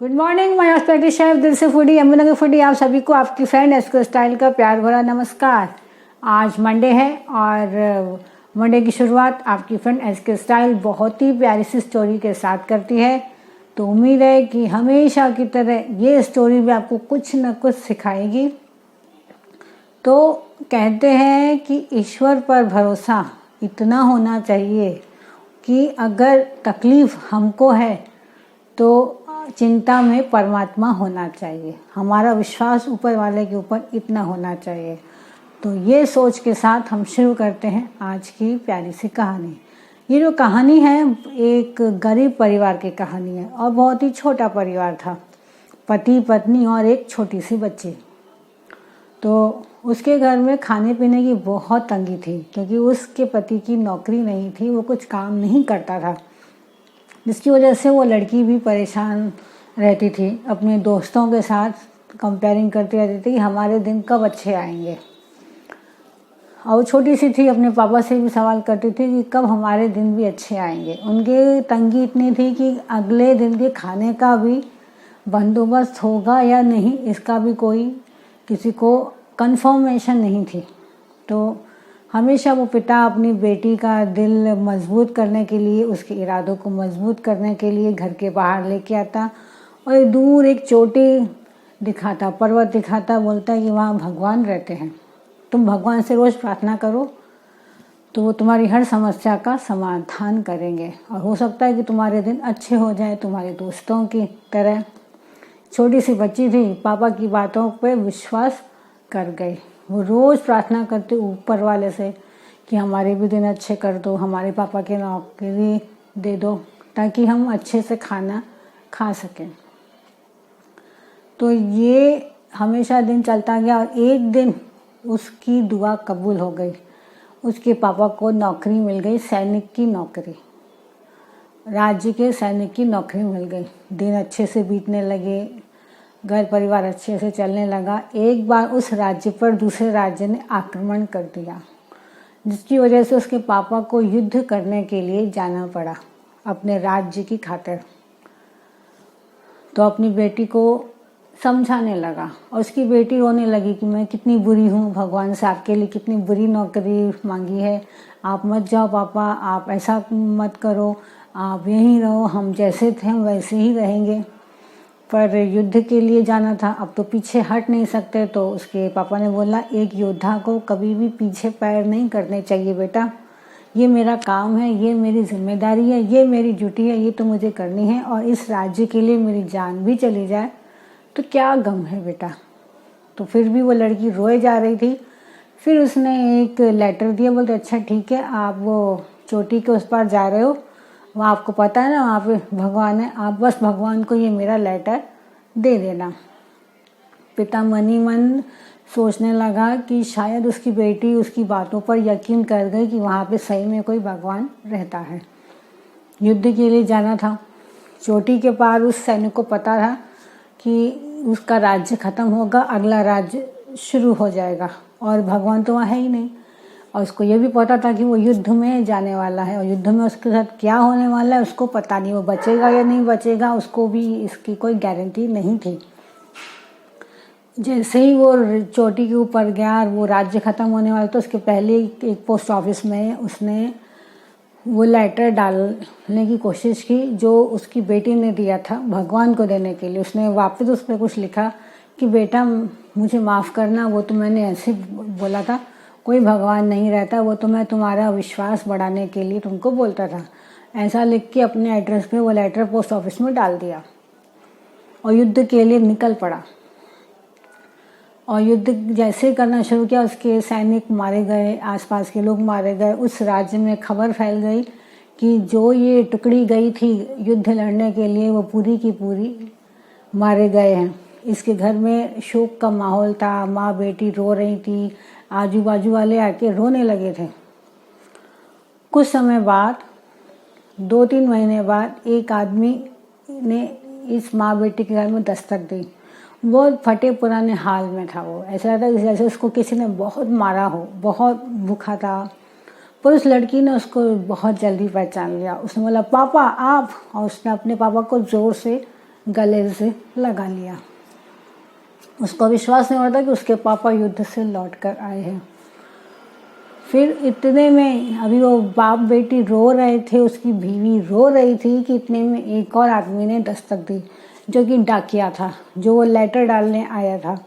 Good morning my hospitality chef दिल से foodie Yamuna foodie आप सभी को आपकी फ्रेंड एसके स्टाइल का प्यार भरा नमस्कार। आज मंडे है और मंडे की शुरुआत आपकी फ्रेंड एसके स्टाइल बहुत ही प्यारी सी स्टोरी के साथ करती है। तो उम्मीद है कि हमेशा की तरह ये स्टोरी भी आपको कुछ न कुछ सिखाएगी। तो कहते हैं कि ईश्वर पर भरोसा इतना होना चाहिए कि अगर तकलीफ़ हमको है तो चिंता में परमात्मा होना चाहिए। हमारा विश्वास ऊपर वाले के ऊपर इतना होना चाहिए। तो ये सोच के साथ हम शुरू करते हैं आज की प्यारी सी कहानी। ये जो कहानी है एक गरीब परिवार की कहानी है और बहुत ही छोटा परिवार था, पति पत्नी और एक छोटी सी बच्ची। तो उसके घर में खाने पीने की बहुत तंगी थी क्योंकि उसके पति की नौकरी नहीं थी, वो कुछ काम नहीं करता था, जिसकी वजह से वो लड़की भी परेशान रहती थी। अपने दोस्तों के साथ कंपेयरिंग करती रहती थी कि हमारे दिन कब अच्छे आएंगे। और वो छोटी सी थी, अपने पापा से भी सवाल करती थी कि कब हमारे दिन भी अच्छे आएंगे। उनके तंगी इतनी थी कि अगले दिन के खाने का भी बंदोबस्त होगा या नहीं, इसका भी कोई किसी को कंफर्मेशन नहीं थी। तो हमेशा वो पिता अपनी बेटी का दिल मजबूत करने के लिए, उसके इरादों को मजबूत करने के लिए घर के बाहर लेके आता और दूर एक चोटी दिखाता, पर्वत दिखाता, बोलता है कि वहाँ भगवान रहते हैं, तुम भगवान से रोज़ प्रार्थना करो तो वो तुम्हारी हर समस्या का समाधान करेंगे और हो सकता है कि तुम्हारे दिन अच्छे हो जाए तुम्हारे दोस्तों की तरह। छोटी सी बच्ची थी, पापा की बातों पे विश्वास कर गई। वो रोज़ प्रार्थना करते ऊपर वाले से कि हमारे भी दिन अच्छे कर दो, हमारे पापा की नौकरी दे दो ताकि हम अच्छे से खाना खा सकें। तो ये हमेशा दिन चलता गया और एक दिन उसकी दुआ कबूल हो गई। उसके पापा को नौकरी मिल गई, सैनिक की नौकरी, राज्य के सैनिक की नौकरी मिल गई। दिन अच्छे से बीतने लगे, घर परिवार अच्छे से चलने लगा। एक बार उस राज्य पर दूसरे राज्य ने आक्रमण कर दिया, जिसकी वजह से उसके पापा को युद्ध करने के लिए जाना पड़ा अपने राज्य की खातिर। तो अपनी बेटी को समझाने लगा और उसकी बेटी रोने लगी कि मैं कितनी बुरी हूँ, भगवान से आपके लिए कितनी बुरी नौकरी मांगी है, आप मत जाओ पापा, आप ऐसा मत करो, आप यहीं रहो, हम जैसे थे हम वैसे ही रहेंगे। पर युद्ध के लिए जाना था, अब तो पीछे हट नहीं सकते। तो उसके पापा ने बोला, एक योद्धा को कभी भी पीछे पैर नहीं करने चाहिए बेटा, ये मेरा काम है, ये मेरी जिम्मेदारी है, ये मेरी ड्यूटी है, ये तो मुझे करनी है और इस राज्य के लिए मेरी जान भी चली जाए तो क्या गम है बेटा। तो फिर भी वो लड़की रोए जा रही थी। फिर उसने एक लेटर दिया, बोलते अच्छा ठीक है, आप वो चोटी के उस पार जा रहे हो, वहाँ आपको पता है ना वहाँ पे भगवान है, आप बस भगवान को ये मेरा लेटर दे देना। पिता मनी मन सोचने लगा कि शायद उसकी बेटी उसकी बातों पर यकीन कर गई कि वहाँ पे सही में कोई भगवान रहता है। युद्ध के लिए जाना था। चोटी के पार उस सैनिक को पता था कि उसका राज्य खत्म होगा, अगला राज्य शुरू हो जाएगा और भगवान तो वहाँ है ही नहीं। और उसको ये भी पता था कि वो युद्ध में जाने वाला है और युद्ध में उसके साथ क्या होने वाला है उसको पता नहीं, वो बचेगा या नहीं बचेगा उसको भी इसकी कोई गारंटी नहीं थी। जैसे ही वो चोटी के ऊपर गया और वो राज्य ख़त्म होने वाला तो उसके पहले एक पोस्ट ऑफिस में उसने वो लेटर डालने की कोशिश की जो उसकी बेटी ने दिया था भगवान को देने के लिए। उसने वापस उस पर कुछ लिखा कि बेटा मुझे माफ़ करना, वो तो मैंने ऐसे बोला था, कोई भगवान नहीं रहता, वो तो मैं तुम्हारा विश्वास बढ़ाने के लिए तुमको बोलता था। ऐसा लिख के अपने एड्रेस पे वो लेटर पोस्ट ऑफिस में डाल दिया और युद्ध के लिए निकल पड़ा। और युद्ध जैसे ही करना शुरू किया उसके सैनिक मारे गए, आसपास के लोग मारे गए। उस राज्य में खबर फैल गई कि जो ये टुकड़ी गई थी युद्ध लड़ने के लिए वो पूरी की पूरी मारे गए हैं। इसके घर में शोक का माहौल था, माँ बेटी रो रही थी, आजू बाजू वाले आके रोने लगे थे। कुछ समय बाद, 2-3 महीने बाद, एक आदमी ने इस माँ बेटी के घर में दस्तक दी। बहुत फटे पुराने हाल में था वो, ऐसा था जैसे उसको किसी ने बहुत मारा हो, बहुत भूखा था। पर उस लड़की ने उसको बहुत जल्दी पहचान लिया। उसने बोला पापा आप, और उसने अपने पापा को ज़ोर से गले से लगा लिया। उसको विश्वास नहीं होता कि उसके पापा युद्ध से लौट कर आए हैं। फिर इतने में अभी वो बाप बेटी रो रहे थे, उसकी बीवी रो रही थी कि इतने में एक और आदमी ने दस्तक दी, जो कि डाकिया था, जो वो लेटर डालने आया था,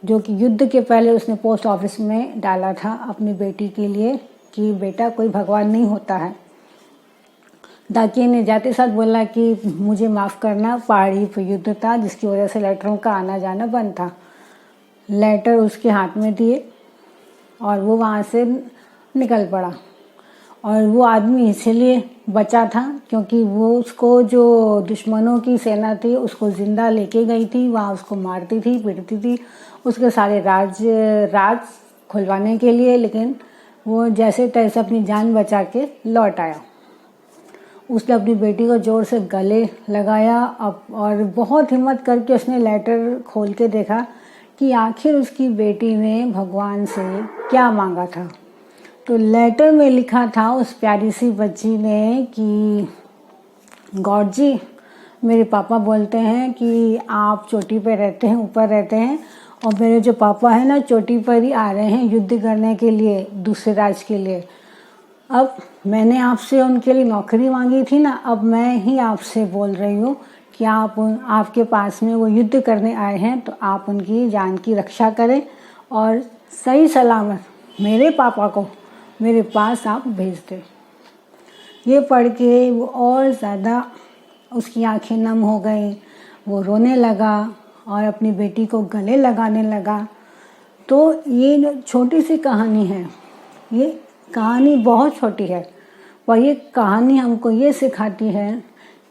जो कि युद्ध के पहले उसने पोस्ट ऑफिस में डाला था अपनी बेटी के लिए कि बेटा कोई भगवान नहीं होता है। डाकिये ने जाते साथ बोला कि मुझे माफ़ करना, पहाड़ी पर युद्ध था जिसकी वजह से लेटरों का आना जाना बंद था। लेटर उसके हाथ में दिए और वो वहाँ से निकल पड़ा। और वो आदमी इसलिए बचा था क्योंकि वो उसको जो दुश्मनों की सेना थी उसको ज़िंदा लेके गई थी, वहाँ उसको मारती थी, पीटती थी, उसके सारे राज खुलवाने के लिए, लेकिन वो जैसे तैसे अपनी जान बचा के लौट आया। उसने अपनी बेटी को जोर से गले लगाया और बहुत हिम्मत करके उसने लेटर खोल के देखा कि आखिर उसकी बेटी ने भगवान से क्या मांगा था। तो लेटर में लिखा था उस प्यारी सी बच्ची ने कि गॉड जी, मेरे पापा बोलते हैं कि आप चोटी पे रहते हैं, ऊपर रहते हैं, और मेरे जो पापा हैं ना चोटी पर ही आ रहे हैं युद्ध करने के लिए, दूसरे राज्य के लिए। अब मैंने आपसे उनके लिए नौकरी मांगी थी ना, अब मैं ही आपसे बोल रही हूँ कि आपके पास में वो युद्ध करने आए हैं, तो आप उनकी जान की रक्षा करें और सही सलामत मेरे पापा को मेरे पास आप भेज दें। ये पढ़ के वो और ज़्यादा उसकी आंखें नम हो गई, वो रोने लगा और अपनी बेटी को गले लगाने लगा। तो ये छोटी सी कहानी है, ये कहानी बहुत छोटी है, पर ये कहानी हमको ये सिखाती है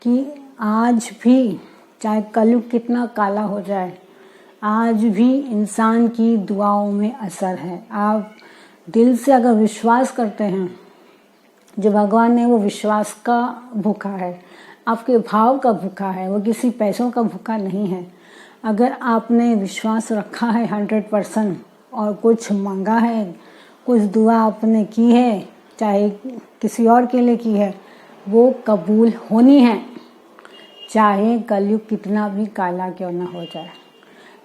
कि आज भी चाहे कलयुग कितना काला हो जाए, आज भी इंसान की दुआओं में असर है। आप दिल से अगर विश्वास करते हैं, जो भगवान ने वो विश्वास का भूखा है, आपके भाव का भूखा है, वो किसी पैसों का भूखा नहीं है। अगर आपने विश्वास रखा है 100% और कुछ मांगा है, कुछ दुआ आपने की है, चाहे किसी और के लिए की है, वो कबूल होनी है, चाहे कलयुग कितना भी काला क्यों ना हो जाए।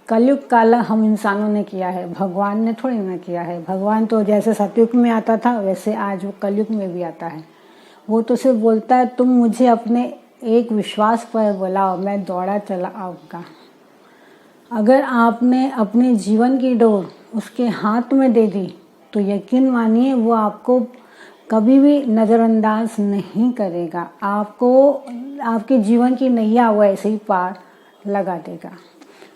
कलयुग काला हम इंसानों ने किया है, भगवान ने थोड़ी ना किया है। भगवान तो जैसे सतयुग में आता था वैसे आज वो कलयुग में भी आता है। वो तो सिर्फ बोलता है तुम मुझे अपने एक विश्वास पर बुलाओ, मैं दौड़ा चला आऊँगा। अगर आपने अपने जीवन की डोर उसके हाथ में दे दी तो यकीन मानिए वो आपको कभी भी नज़रअंदाज नहीं करेगा, आपको आपके जीवन की नैया वो ऐसे ही पार लगा देगा।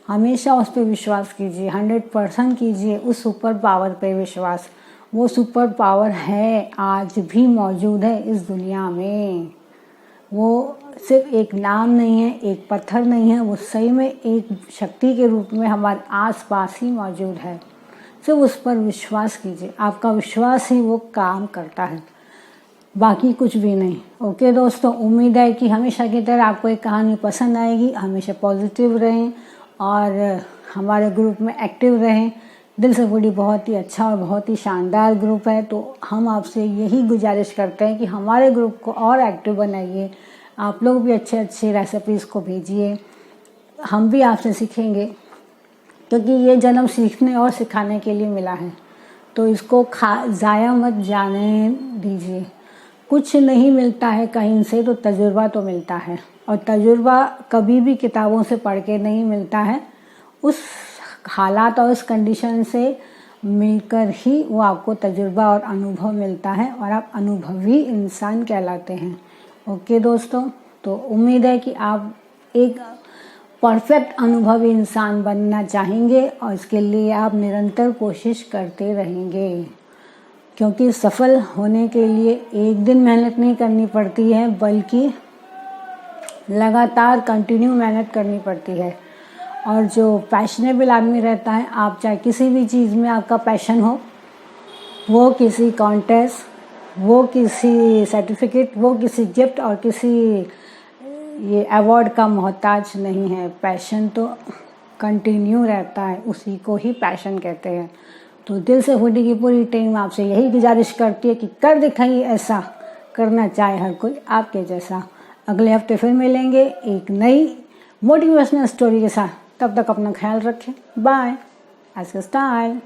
हमेशा उस पर विश्वास कीजिए, 100% कीजिए उस सुपर पावर पे विश्वास। वो सुपर पावर है, आज भी मौजूद है इस दुनिया में। वो सिर्फ एक नाम नहीं है, एक पत्थर नहीं है, वो सही में एक शक्ति के रूप में हमारे आसपास ही मौजूद है। सिर्फ उस पर विश्वास कीजिए, आपका विश्वास ही वो काम करता है, बाकी कुछ भी नहीं। ओके दोस्तों, उम्मीद है कि हमेशा की तरह आपको एक कहानी पसंद आएगी। हमेशा पॉजिटिव रहें और हमारे ग्रुप में एक्टिव रहें। दिल से बड़ी बहुत ही अच्छा और बहुत ही शानदार ग्रुप है, तो हम आपसे यही गुजारिश करते हैं कि हमारे ग्रुप को और एक्टिव बनाइए। आप लोग भी अच्छे अच्छे रेसिपीज़ को भेजिए, हम भी आपसे सीखेंगे, क्योंकि ये जन्म सीखने और सिखाने के लिए मिला है, तो इसको ज़ाया मत जाने दीजिए। कुछ नहीं मिलता है कहीं से, तो तजुर्बा तो मिलता है, और तजुर्बा कभी भी किताबों से पढ़ के नहीं मिलता है। उस हालात और उस कंडीशन से मिलकर ही वो आपको तजुर्बा और अनुभव मिलता है, और आप अनुभवी इंसान कहलाते हैं। ओके दोस्तों, तो उम्मीद है कि आप एक परफेक्ट अनुभवी इंसान बनना चाहेंगे, और इसके लिए आप निरंतर कोशिश करते रहेंगे, क्योंकि सफल होने के लिए एक दिन मेहनत नहीं करनी पड़ती है, बल्कि लगातार कंटिन्यू मेहनत करनी पड़ती है। और जो पैशनेबल आदमी रहता है, आप चाहे किसी भी चीज़ में आपका पैशन हो, वो किसी कॉन्टेस्ट, वो किसी सर्टिफिकेट, वो किसी गिफ्ट और किसी ये अवार्ड का मोहताज नहीं है। पैशन तो कंटिन्यू रहता है, उसी को ही पैशन कहते हैं। तो दिल से हुडी की पूरी टीम आपसे यही गुजारिश करती है कि कर दिखाइए, ऐसा करना चाहे हर कोई आपके जैसा। अगले हफ्ते फिर मिलेंगे एक नई मोटिवेशनल स्टोरी के साथ। तब तक अपना ख्याल रखें। बाय। SK style.